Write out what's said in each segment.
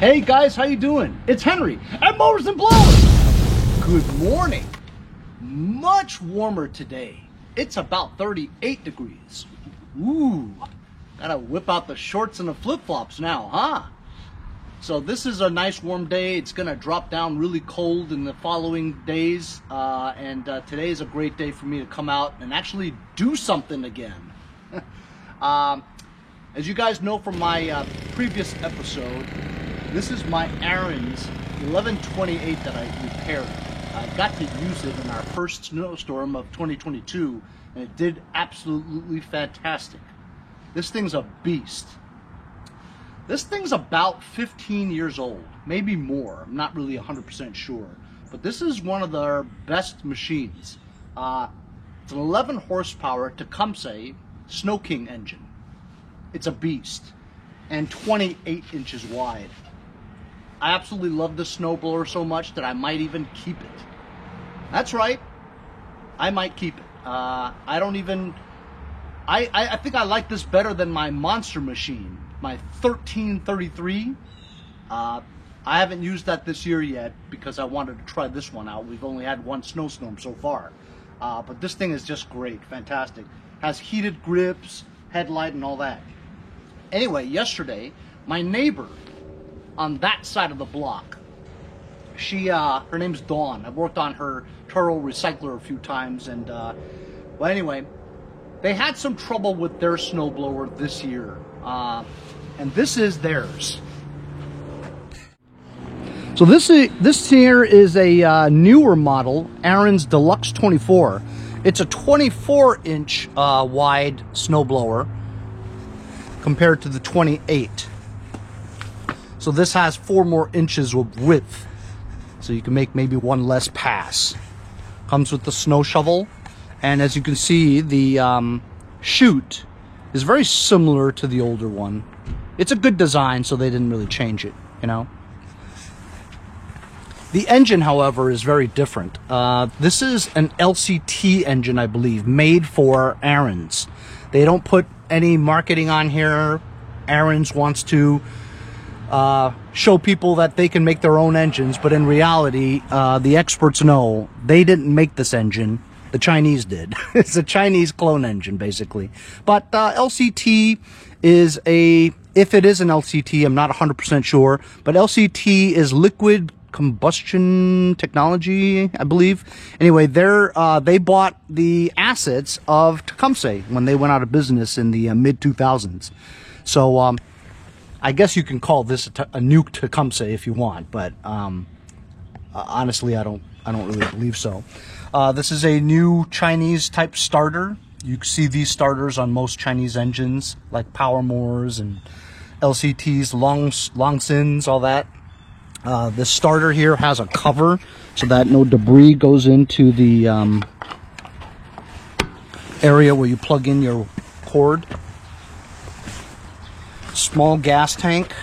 Hey guys, how you doing? It's Henry at Motors and Blowers. Good morning. Much warmer today. It's about 38 degrees. Ooh, gotta whip out the shorts and the flip-flops now, huh? So this is a nice warm day. It's gonna drop down really cold in the following days. Today is a great day for me to come out and actually do something again. As you guys know from my previous episode, this is my Ariens 1128 that I repaired. I got to use it in our first snowstorm of 2022, and it did absolutely fantastic. This thing's a beast. This thing's about 15 years old, maybe more. I'm not really 100% sure, but this is one of their best machines. It's an 11 horsepower Tecumseh Snow King engine. It's a beast, and 28 inches wide. I absolutely love this snowblower so much that I might even keep it. That's right, I might keep it. I think I like this better than my monster machine, my 1333. I haven't used that this year yet because I wanted to try this one out. We've only had one snowstorm so far. But this thing is just great, fantastic. Has heated grips, headlight, and all that. Anyway, yesterday, my neighbor on that side of the block, her name's Dawn. I've worked on her Turo recycler a few times, and well, anyway, they had some trouble with their snowblower this year, and this is theirs. So this here is a newer model, Ariens Deluxe 24. It's a 24-inch wide snowblower compared to the 28. So this has 4 more inches of width, so you can make maybe one less pass. Comes with the snow shovel, and as you can see, the chute is very similar to the older one. It's a good design, so they didn't really change it, you know. The engine, however, is very different. This is an LCT engine, I believe, made for Ariens. They don't put any marketing on here. Ariens wants to show people that they can make their own engines, but in reality, the experts know they didn't make this engine. The Chinese did. It's a Chinese clone engine, basically. But LCT is if it is an LCT, I'm not 100% sure, but LCT is liquid combustion technology, I believe. Anyway, they bought the assets of Tecumseh when they went out of business in the mid-2000s. So, I guess you can call this a new Tecumseh if you want, but honestly, I don't really believe so. This is a new Chinese type starter. You can see these starters on most Chinese engines, like Powermores and LCTs, Longsins, all that. This starter here has a cover so that no debris goes into the area where you plug in your cord. Small gas tank.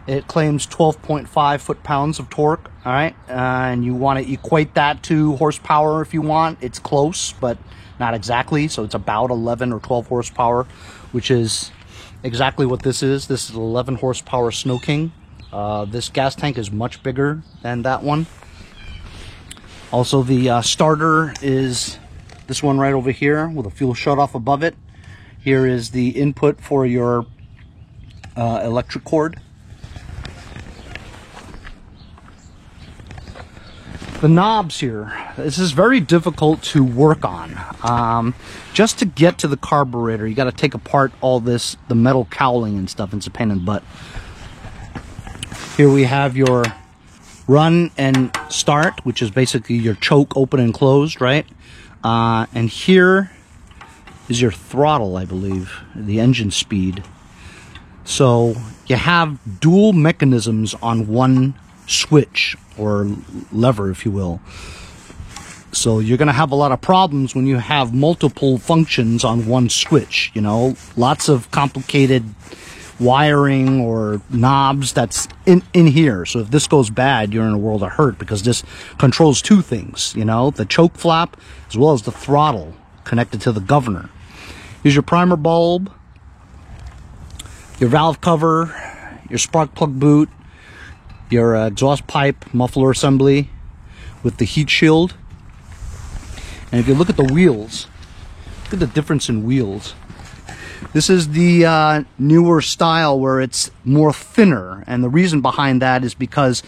It claims 12.5 foot-pounds of torque. All right, and you want to equate that to horsepower if you want. It's close, but not exactly. So it's about 11 or 12 horsepower, which is exactly what this is. This is an 11 horsepower Snow King. This gas tank is much bigger than that one. Also, the starter is this one right over here with a fuel shutoff above it. Here is the input for your electric cord. The knobs here, this is very difficult to work on. Just to get to the carburetor, you got to take apart all the metal cowling and stuff. It's a pain in the butt. Here we have your run and start, which is basically your choke open and closed, right? And here is your throttle, I believe, the engine speed. So you have dual mechanisms on one switch or lever, if you will. So you're going to have a lot of problems when you have multiple functions on one switch, you know, lots of complicated wiring or knobs that's in here. So if this goes bad, you're in a world of hurt because this controls two things, you know, the choke flap as well as the throttle connected to the governor. Here's your primer bulb, your valve cover, your spark plug boot, your exhaust pipe muffler assembly with the heat shield. And if you look at the wheels, look at the difference in wheels. This is the newer style where it's more thinner, and the reason behind that is because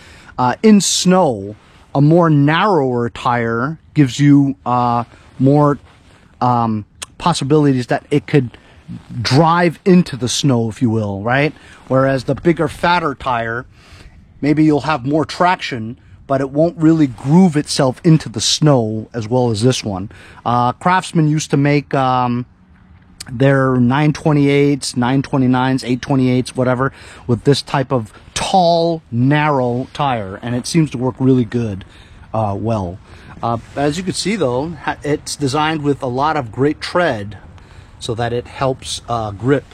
in snow, a more narrower tire gives you more possibilities that it could drive into the snow, if you will, right? Whereas the bigger, fatter tire, maybe you'll have more traction, but it won't really groove itself into the snow as well as this one. Craftsman used to make their 928s, 929s, 828s, whatever, with this type of tall, narrow tire, and it seems to work really good, well. As you can see, though, it's designed with a lot of great tread so that it helps grip.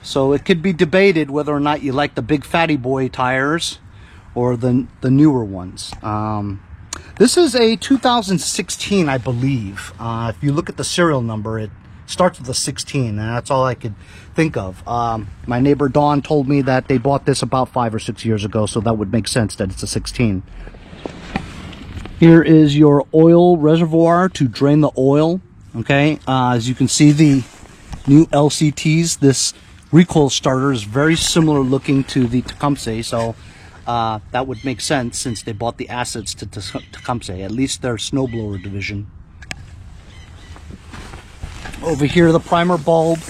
So it could be debated whether or not you like the big fatty boy tires or the newer ones. This is a 2016, I believe. If you look at the serial number, it starts with a 16, and that's all I could think of. My neighbor Dawn told me that they bought this about 5 or 6 years ago, so that would make sense that it's a 16. Here is your oil reservoir to drain the oil. Okay, as you can see, the new LCTs, this recoil starter is very similar looking to the Tecumseh, so that would make sense since they bought the assets to Tecumseh, at least their snowblower division. Over here, the primer bulb,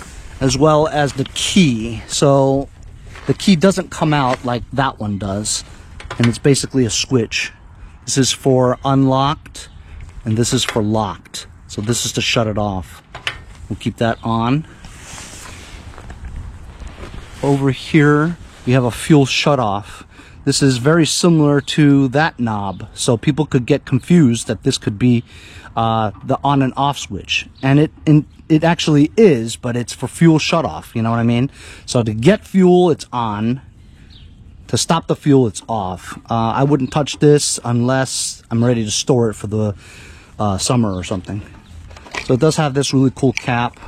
as well as the key. So the key doesn't come out like that one does, and it's basically a switch. This is for unlocked, and this is for locked. So this is to shut it off. We'll keep that on. Over here, we have a fuel shutoff. This is very similar to that knob, so people could get confused that this could be the on and off switch. And it actually is, but it's for fuel shutoff, you know what I mean? So to get fuel, it's on. To stop the fuel, it's off. I wouldn't touch this unless I'm ready to store it for the summer or something. So it does have this really cool cap,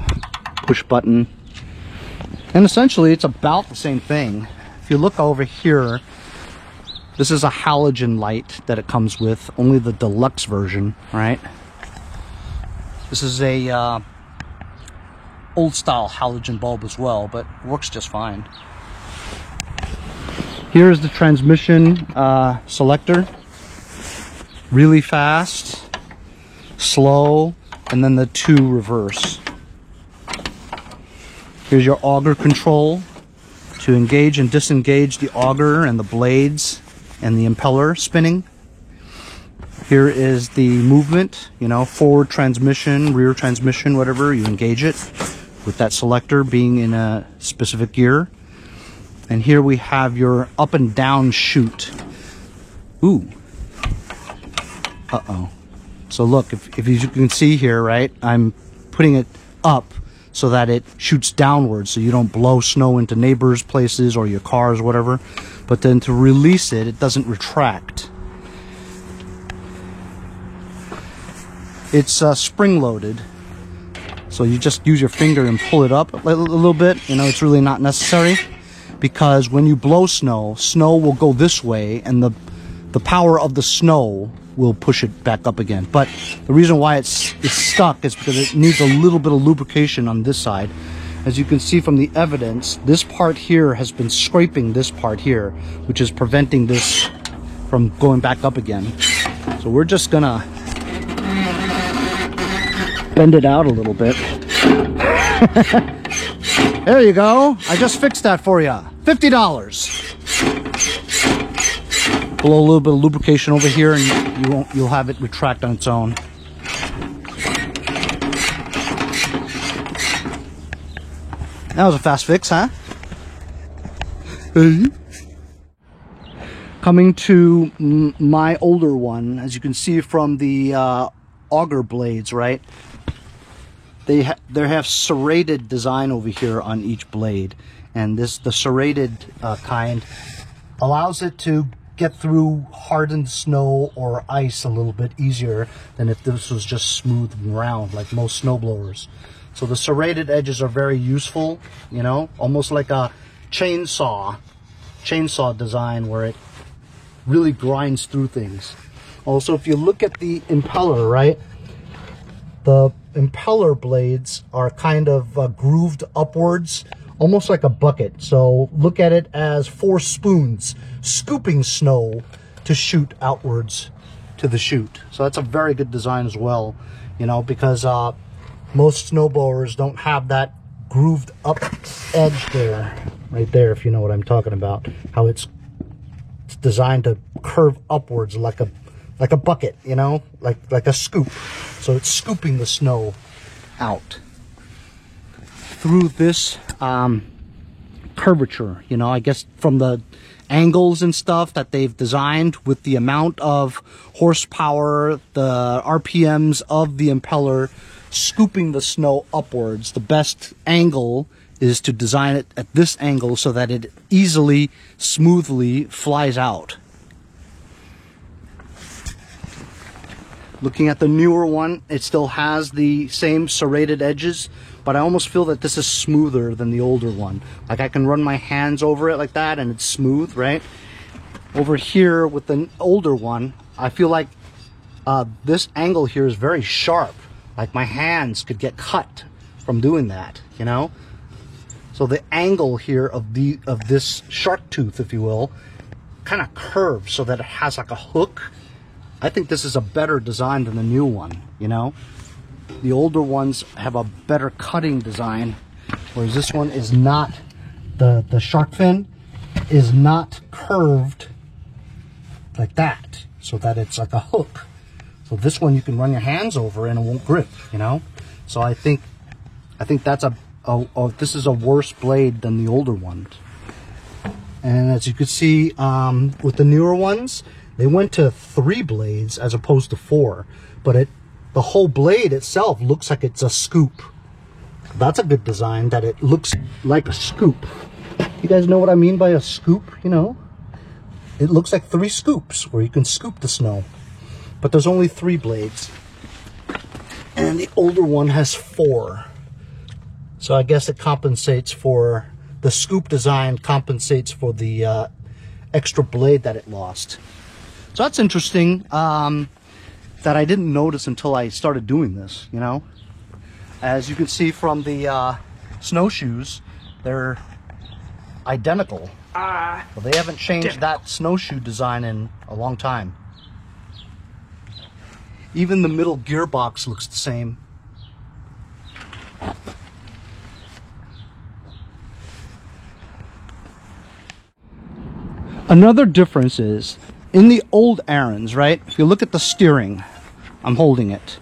push button. And essentially, it's about the same thing. If you look over here, this is a halogen light that it comes with, only the deluxe version, right? This is a old style halogen bulb as well, but works just fine. Here's the transmission selector. Really fast, slow, and then the 2 reverse. Here's your auger control to engage and disengage the auger and the blades and the impeller spinning. Here is the movement, you know, forward transmission, rear transmission, whatever, you engage it with that selector being in a specific gear. And here we have your up and down chute. Ooh. Uh-oh. So look, if you can see here, right, I'm putting it up so that it shoots downwards so you don't blow snow into neighbors' places or your cars, whatever. But then to release it, it doesn't retract. It's spring-loaded. So you just use your finger and pull it up a little bit. You know, it's really not necessary, because when you blow snow, snow will go this way, and the power of the snow will push it back up again. But the reason why it's stuck is because it needs a little bit of lubrication on this side. As you can see from the evidence, this part here has been scraping this part here, which is preventing this from going back up again. So we're just gonna bend it out a little bit. There you go. I just fixed that for you. $50. Blow a little bit of lubrication over here, and you'll have it retract on its own. That was a fast fix, huh? Coming to my older one, as you can see from the auger blades, right? They have serrated design over here on each blade, and the serrated kind allows it to get through hardened snow or ice a little bit easier than if this was just smooth and round like most snowblowers. So the serrated edges are very useful, you know, almost like a chainsaw design where it really grinds through things. Also, if you look at the impeller, right, the impeller blades are kind of grooved upwards, almost like a bucket. So look at it as 4 spoons scooping snow to shoot outwards to the chute. So that's a very good design as well, you know, because most snowblowers don't have that grooved up edge there, right there, if you know what I'm talking about. How it's designed to curve upwards like a bucket, you know, like a scoop. So it's scooping the snow out through this curvature, you know, I guess from the angles and stuff that they've designed with the amount of horsepower, the RPMs of the impeller scooping the snow upwards. The best angle is to design it at this angle so that it easily, smoothly flies out. Looking at the newer one, it still has the same serrated edges, but I almost feel that this is smoother than the older one. Like I can run my hands over it like that and it's smooth, right? Over here with the older one, I feel like this angle here is very sharp. Like my hands could get cut from doing that, you know? So the angle here of this shark tooth, if you will, kind of curves so that it has like a hook. I think this is a better design than the new one, you know? The older ones have a better cutting design, whereas this one is not, the shark fin is not curved like that, so that it's like a hook. So this one you can run your hands over and it won't grip, you know? So I think that's this is a worse blade than the older ones. And as you can see, with the newer ones, they went to 3 blades as opposed to 4, but the whole blade itself looks like it's a scoop. That's a good design, that it looks like a scoop. You guys know what I mean by a scoop, you know? It looks like 3 scoops where you can scoop the snow. But there's only 3 blades. And the older one has 4. So I guess it compensates for, the scoop design compensates for the extra blade that it lost. So that's interesting, that I didn't notice until I started doing this, you know? As you can see from the snowshoes, they're identical. Well, they haven't changed that snowshoe design in a long time. Even the middle gearbox looks the same. Another difference is, in the old Ariens, right, if you look at the steering, I'm holding it.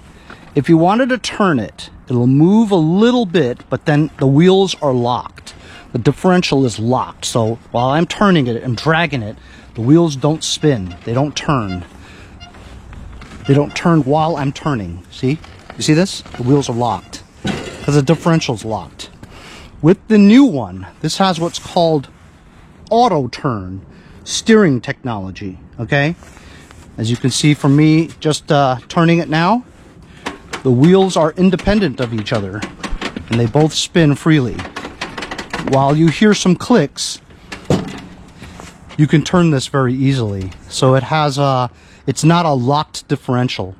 If you wanted to turn it, it'll move a little bit, but then the wheels are locked. The differential is locked, so while I'm turning it and dragging it, the wheels don't spin, they don't turn. They don't turn while I'm turning, see? You see this? The wheels are locked, because the differential's locked. With the new one, this has what's called auto turn steering technology, okay? As you can see from me just turning it now, the wheels are independent of each other and they both spin freely. While you hear some clicks, you can turn this very easily. So it has it's not a locked differential.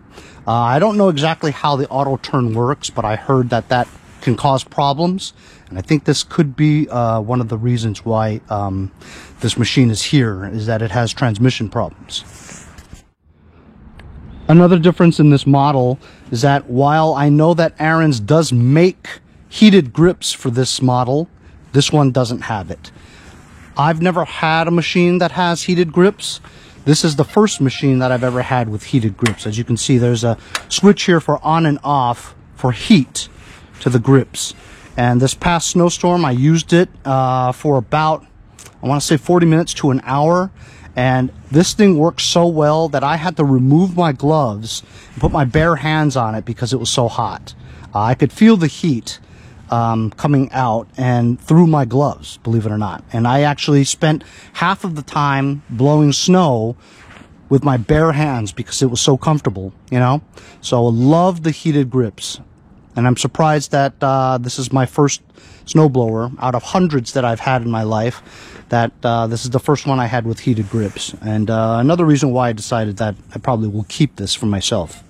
I don't know exactly how the auto turn works, but I heard that that can cause problems. And I think this could be one of the reasons why this machine is here, is that it has transmission problems. Another difference in this model is that while I know that Ariens does make heated grips for this model, this one doesn't have it. I've never had a machine that has heated grips. This is the first machine that I've ever had with heated grips. As you can see, there's a switch here for on and off for heat to the grips. And this past snowstorm, I used it for about, I want to say 40 minutes to an hour. And this thing worked so well that I had to remove my gloves and put my bare hands on it because it was so hot. I could feel the heat coming out and through my gloves, believe it or not. And I actually spent half of the time blowing snow with my bare hands because it was so comfortable, you know? So I love the heated grips. And I'm surprised that this is my first snowblower out of hundreds that I've had in my life, that this is the first one I had with heated grips. And another reason why I decided that I probably will keep this for myself.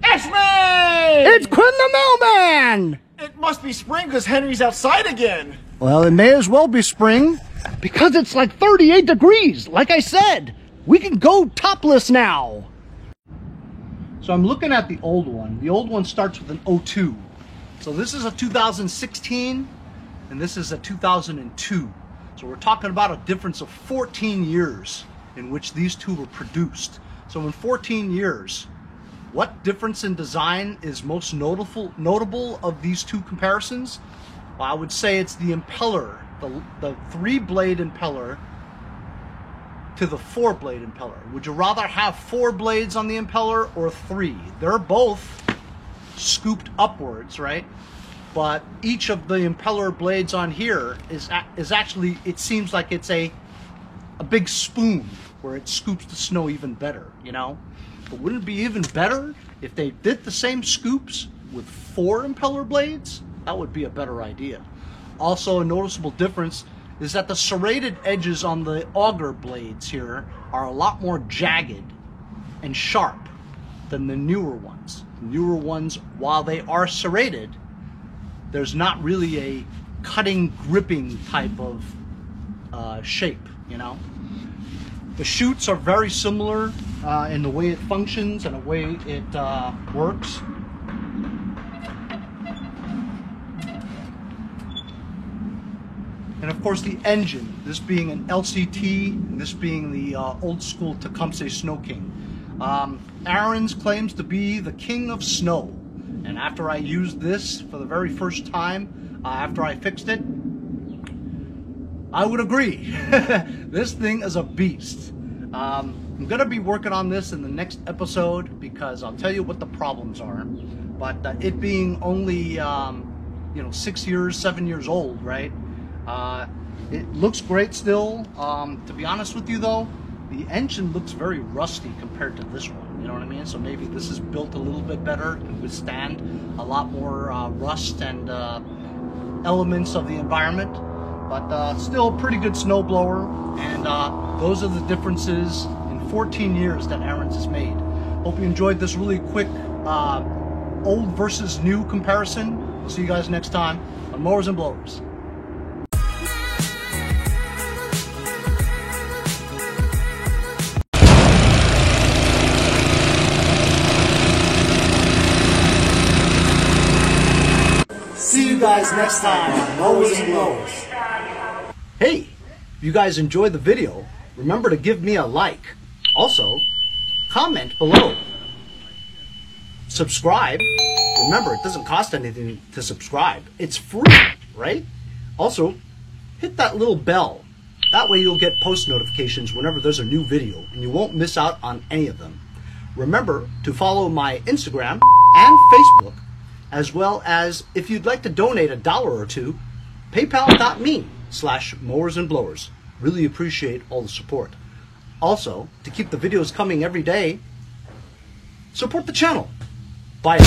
It's me! It's Quinn the Mailman! It must be spring because Henry's outside again. Well, it may as well be spring because it's like 38 degrees. Like I said, we can go topless now. So I'm looking at the old one. The old one starts with an 02. So this is a 2016 and this is a 2002. So we're talking about a difference of 14 years in which these two were produced. So in 14 years, what difference in design is most notable of these two comparisons? Well, I would say it's the impeller, the 3-blade impeller to the 4-blade impeller. Would you rather have 4 blades on the impeller or 3? They're both scooped upwards, right? But each of the impeller blades on here is actually, it seems like it's a big spoon where it scoops the snow even better, you know? But wouldn't it be even better if they did the same scoops with 4 impeller blades? That would be a better idea. Also, a noticeable difference is that the serrated edges on the auger blades here are a lot more jagged and sharp than the newer ones. The newer ones, while they are serrated, there's not really a cutting, gripping type of shape, you know? The chutes are very similar in the way it functions and the way it works. And of course the engine, this being an LCT, and this being the old school Tecumseh Snow King. Ariens claims to be the king of snow. And after I used this for the very first time, after I fixed it, I would agree. This thing is a beast. I'm going to be working on this in the next episode because I'll tell you what the problems are. But it being only, 6 years, 7 years old, right? It looks great still. To be honest with you though, the engine looks very rusty compared to this one, you know what I mean? So maybe this is built a little bit better to withstand a lot more rust and elements of the environment. But still a pretty good snowblower, and those are the differences in 14 years that Ariens has made. Hope you enjoyed this really quick old versus new comparison. We'll see you guys next time on Mowers and Blowers. See you guys next time on Mowers and Blowers. Hey, if you guys enjoyed the video, remember to give me a like. Also, comment below. Subscribe. Remember, it doesn't cost anything to subscribe. It's free, right? Also, hit that little bell. That way you'll get post notifications whenever there's a new video, and you won't miss out on any of them. Remember to follow my Instagram and Facebook, as well as, if you'd like to donate $1 or $2, paypal.me/mowersandblowers. Really appreciate all the support. Also, to keep the videos coming every day, support the channel. Bye.